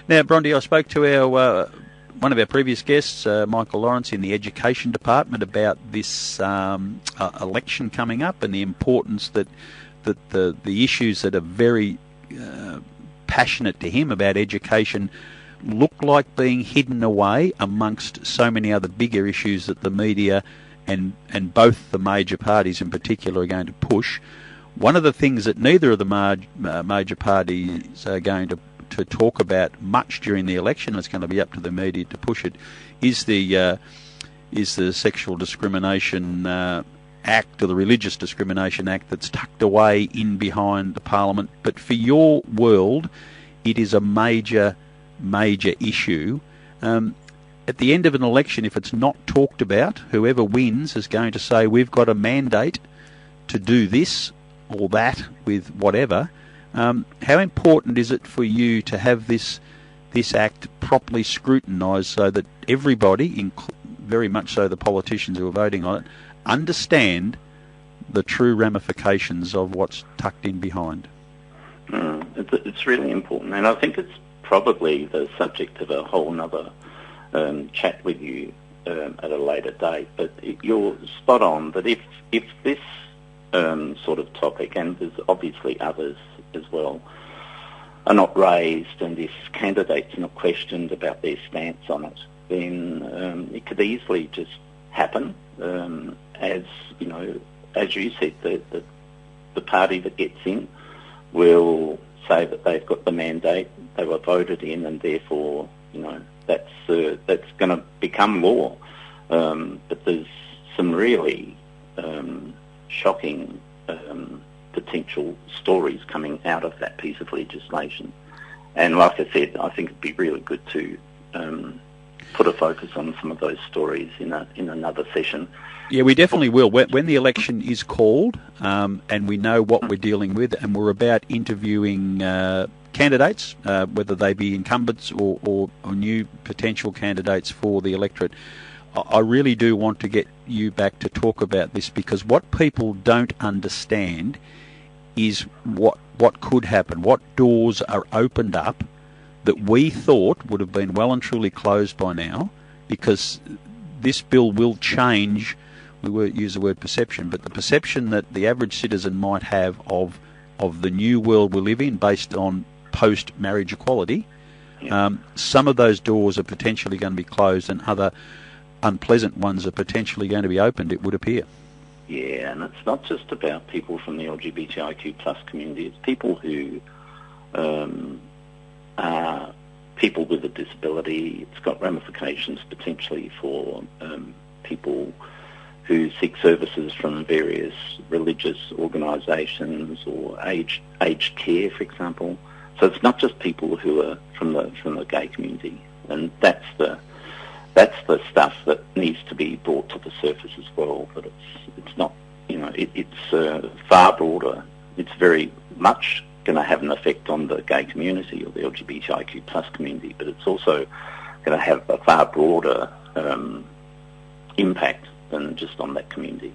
Now, Bronte, I spoke to our one of our previous guests, Michael Lawrence, in the Education Department about this election coming up and the importance that the issues that are very passionate to him about education look like being hidden away amongst so many other bigger issues that the media and both the major parties in particular are going to push. One of the things that neither of the major parties are going to talk about much during the election, it's going to be up to the media to push it, is the Sexual Discrimination Act, or the Religious Discrimination Act, that's tucked away in behind the Parliament. But for your world, it is a major issue. At the end of an election, if it's not talked about, whoever wins is going to say, we've got a mandate to do this or that with whatever. How important is it for you to have this act properly scrutinised so that everybody, very much so the politicians who are voting on it, understand the true ramifications of what's tucked in behind? It's really important, and I think it's probably the subject of a whole other chat with you at a later date. But you're spot on that if this sort of topic, and there's obviously others as well, are not raised, and if candidates are not questioned about their stance on it, then it could easily just happen. As you said, the party that gets in will say that they've got the mandate, they were voted in, and therefore, that's going to become law. But there's some really shocking potential stories coming out of that piece of legislation. And like I said, I think it'd be really good to put a focus on some of those stories in another session. Yeah, we definitely will. When the election is called and we know what we're dealing with, and we're about interviewing candidates, whether they be incumbents or new potential candidates for the electorate, I really do want to get you back to talk about this, because what people don't understand is what could happen, what doors are opened up that we thought would have been well and truly closed by now, because this bill will change, we won't use the word perception, but the perception that the average citizen might have of the new world we live in based on post-marriage equality. Yeah. Some of those doors are potentially going to be closed, and other unpleasant ones are potentially going to be opened, it would appear. Yeah, and it's not just about people from the LGBTIQ plus community, it's people who are people with a disability. It's got ramifications potentially for people who seek services from various religious organisations or aged care, for example. So it's not just people who are from the gay community, and that's the stuff that needs to be brought to the surface as well. But it's not, it's far broader. It's very much going to have an effect on the gay community or the LGBTIQ plus community, but it's also going to have a far broader impact than just on that community.